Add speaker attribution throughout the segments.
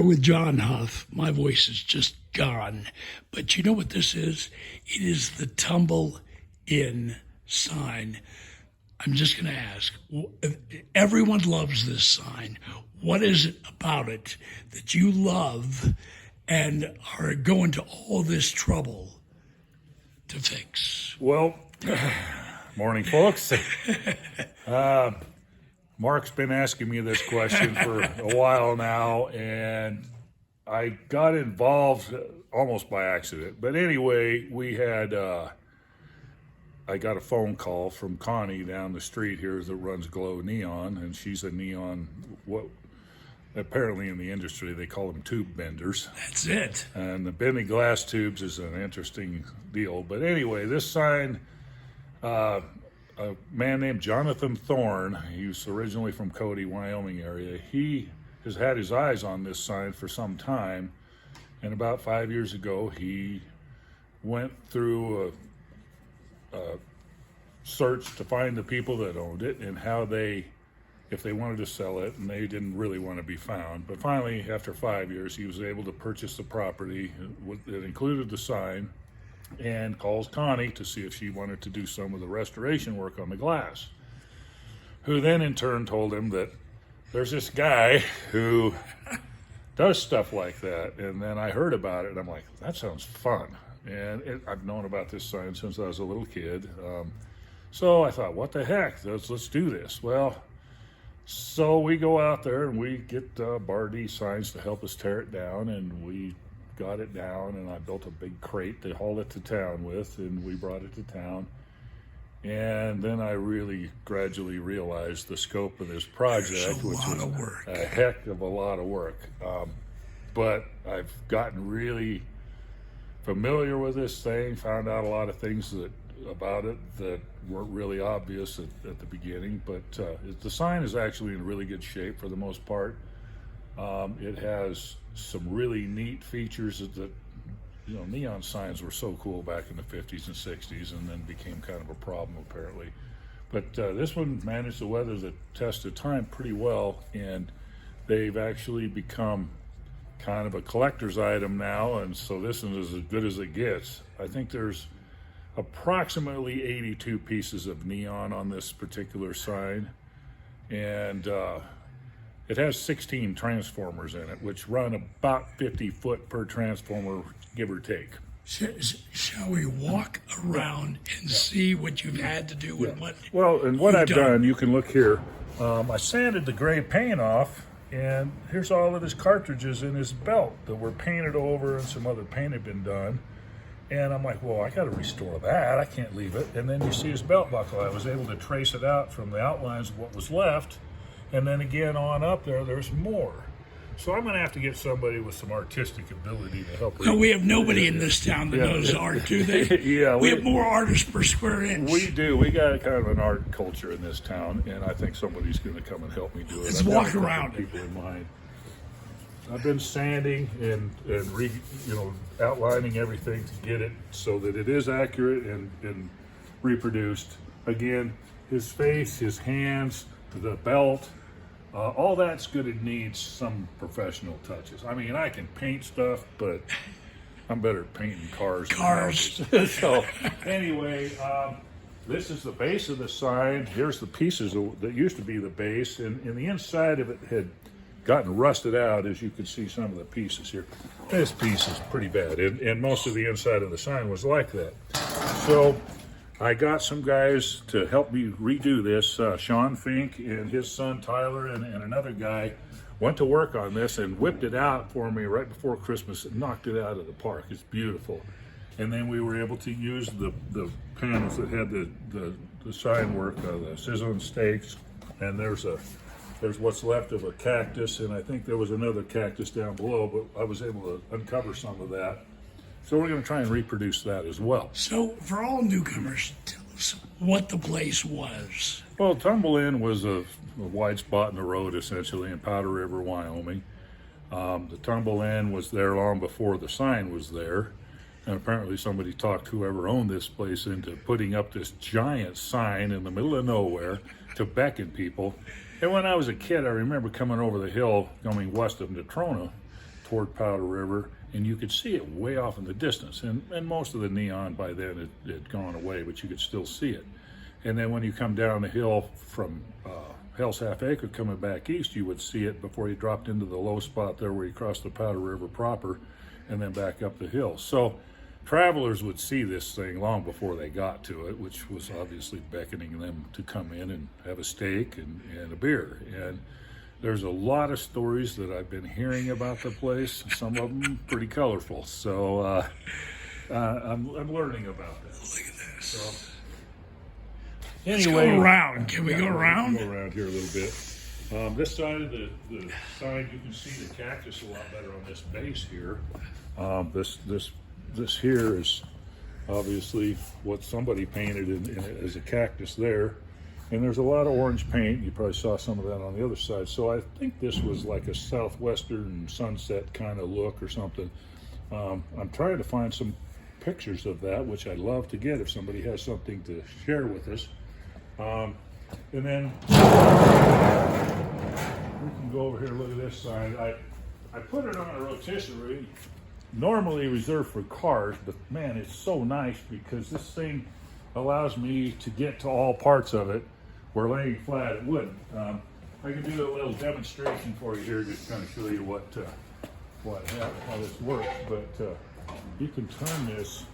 Speaker 1: With John Huff. My voice is just gone. But you know what this is? It is the Tumble Inn sign. I'm just going to ask. Everyone loves this sign. What is it about it that you love and are going to all this trouble to fix?
Speaker 2: Well, morning, folks. Mark's been asking me this question for a while now, and I got involved almost by accident. But anyway, I got a phone call from Connie down the street here that runs Glow Neon, and she's a neon, what apparently in the industry they call them tube benders.
Speaker 1: That's it.
Speaker 2: And the bending glass tubes is an interesting deal. But anyway, this sign, a man named Jonathan Thorne, he's originally from Cody, Wyoming area. He has had his eyes on this sign for some time, and about 5 years ago he went through a search to find the people that owned it and how if they wanted to sell it, and they didn't really want to be found. But finally, after 5 years, he was able to purchase the property that included the sign, and calls Connie to see if she wanted to do some of the restoration work on the glass, who then in turn told him that there's this guy who does stuff like that. And then I heard about it, and I'm like, that sounds fun. And I've known about this sign since I was a little kid. So I thought, what the heck, let's do this. Well, so we go out there and we get Bardi Signs to help us tear it down, and we got it down, and I built a big crate to haul it to town with, and we brought it to town. And then I really gradually realized the scope of this project, which was a heck of a lot of work. But I've gotten really familiar with this thing, found out a lot of things about it that weren't really obvious at the beginning. But the sign is actually in really good shape for the most part. It has some really neat features that neon signs were so cool back in the 50s and 60s, and then became kind of a problem apparently. But this one managed to weather the test of time pretty well, and they've actually become kind of a collector's item now, and so this one is as good as it gets. I think there's approximately 82 pieces of neon on this particular sign, and it has 16 transformers in it, which run about 50 foot per transformer, give or take.
Speaker 1: Shall we walk around and see what you've had to do with what?
Speaker 2: Well, and what I've done, you can look here. I sanded the gray paint off, and here's all of his cartridges in his belt that were painted over, and some other paint had been done. And I'm like, well, I got to restore that. I can't leave it. And then you see his belt buckle. I was able to trace it out from the outlines of what was left. And then again on up there's more. So I'm going to have to get somebody with some artistic ability to help.
Speaker 1: No, we have nobody in this town that knows art, do they?
Speaker 2: Yeah.
Speaker 1: We have more artists per square inch.
Speaker 2: We do. We got kind of an art culture in this town, and I think somebody's going to come and help me do it.
Speaker 1: Let's walk around.
Speaker 2: People in mind. I've been sanding and outlining everything to get it so that it is accurate and reproduced. Again, his face, his hands, the belt, all that's good. It needs some professional touches. I mean, I can paint stuff, but I'm better at painting cars. So anyway, this is the base of the sign. Here's the pieces that used to be the base, and the inside of it had gotten rusted out, as you can see some of the pieces here. This piece is pretty bad, and most of the inside of the sign was like that. So I got some guys to help me redo this. Sean Fink and his son Tyler and another guy went to work on this and whipped it out for me right before Christmas and knocked it out of the park. It's beautiful. And then we were able to use the panels that had the sign work, the sizzling steaks, and there's what's left of a cactus, and I think there was another cactus down below, but I was able to uncover some of that. So we're going to try and reproduce that as well.
Speaker 1: So for all newcomers, tell us what the place was.
Speaker 2: Well, Tumble Inn was a wide spot in the road, essentially, in Powder River, Wyoming. The Tumble Inn was there long before the sign was there. And apparently somebody talked whoever owned this place into putting up this giant sign in the middle of nowhere to beckon people. And when I was a kid, I remember coming over the hill, coming west of Natrona, toward Powder River, and you could see it way off in the distance. And most of the neon by then had gone away, but you could still see it. And then when you come down the hill from Hell's Half Acre coming back east, you would see it before you dropped into the low spot there where you crossed the Powder River proper, and then back up the hill. So travelers would see this thing long before they got to it, which was obviously beckoning them to come in and have a steak and a beer. And there's a lot of stories that I've been hearing about the place, some of them pretty colorful. So I'm learning about this.
Speaker 1: Look at this.
Speaker 2: So,
Speaker 1: anyway, let's go around. Can we go around?
Speaker 2: Go around here a little bit. This side of the sign, you can see the cactus a lot better on this base here. This here is obviously what somebody painted as a cactus there. And there's a lot of orange paint. You probably saw some of that on the other side. So I think this was like a southwestern sunset kind of look or something. I'm trying to find some pictures of that, which I'd love to get if somebody has something to share with us. And then we can go over here and look at this sign. I put it on a rotisserie, normally reserved for cars, but man, it's so nice because this thing allows me to get to all parts of it where laying flat it wouldn't. I can do a little demonstration for you here, just kind of show you how this works. But you can turn this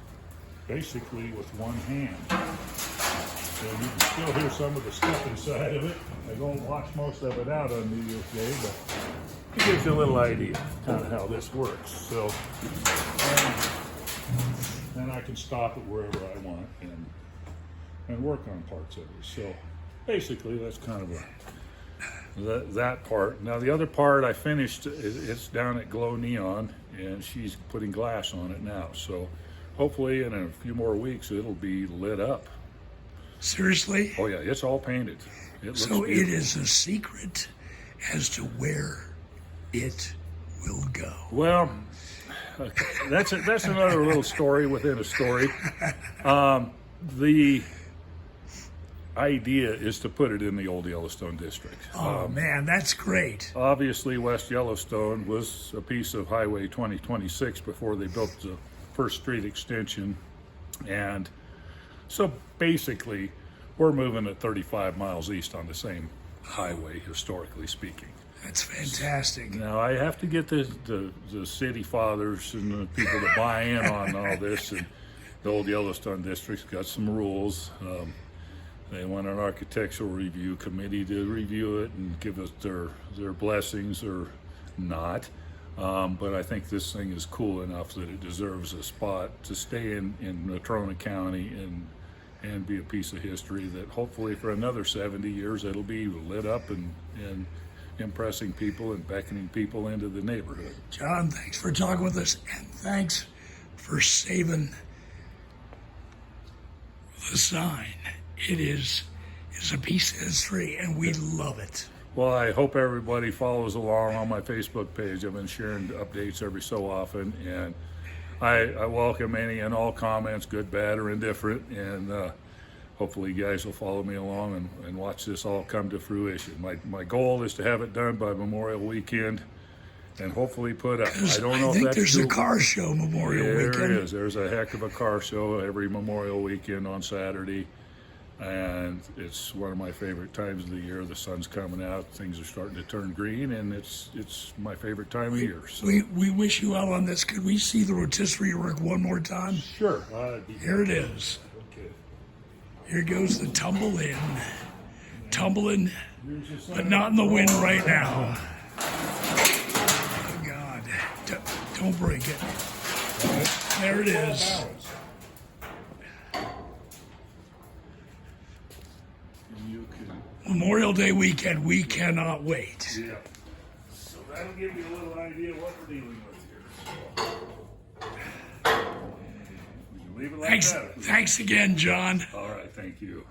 Speaker 2: basically with one hand. And you can still hear some of the stuff inside of it. I don't wash most of it out on New Year's Day, but it gives you a little idea of kind of how this works. So then I can stop it wherever I want and work on parts of it. So basically that's kind of that part. Now the other part I finished, it's down at Glow Neon, and she's putting glass on it now. So hopefully in a few more weeks it'll be lit up.
Speaker 1: Seriously?
Speaker 2: Oh yeah, it's all painted.
Speaker 1: So it is a secret as to where it will go.
Speaker 2: Well, that's another little story within a story. The idea is to put it in the Old Yellowstone District.
Speaker 1: Oh man, that's great.
Speaker 2: Obviously, West Yellowstone was a piece of Highway 2026 before they built the first street extension, and so basically, we're moving at 35 miles east on the same highway, historically speaking.
Speaker 1: That's fantastic.
Speaker 2: Now, I have to get the city fathers and the people to buy in on all this. And the Old Yellowstone District's got some rules. They want an architectural review committee to review it and give us their blessings or not. But I think this thing is cool enough that it deserves a spot to stay in Natrona County and be a piece of history that hopefully for another 70 years it'll be lit up and impressing people and beckoning people into the neighborhood.
Speaker 1: John, thanks for talking with us, and thanks for saving the sign. It is a piece of history, and we love it.
Speaker 2: Well, I hope everybody follows along on my Facebook page. I've been sharing updates every so often, and I welcome any and all comments, good, bad, or indifferent, and hopefully you guys will follow me along and watch this all come to fruition. My goal is to have it done by Memorial Weekend and hopefully put up. I don't know if that's
Speaker 1: there's a car show Memorial Weekend.
Speaker 2: There is. There's a heck of a car show every Memorial Weekend on Saturday. And it's one of my favorite times of the year. The sun's coming out, things are starting to turn green, and it's my favorite time of year. So.
Speaker 1: We wish you well on this. Could we see the rotisserie work one more time?
Speaker 2: Sure.
Speaker 1: Here it is.
Speaker 2: Okay.
Speaker 1: Here goes the Tumble Inn. Tumbling, but not in the wind right now. Oh God! Don't break it. There it is. Memorial Day weekend, we cannot wait.
Speaker 2: Yeah. So that'll give you a little idea what we're dealing with here. So, we can leave it like that.
Speaker 1: Thanks again, John.
Speaker 2: All right, thank you.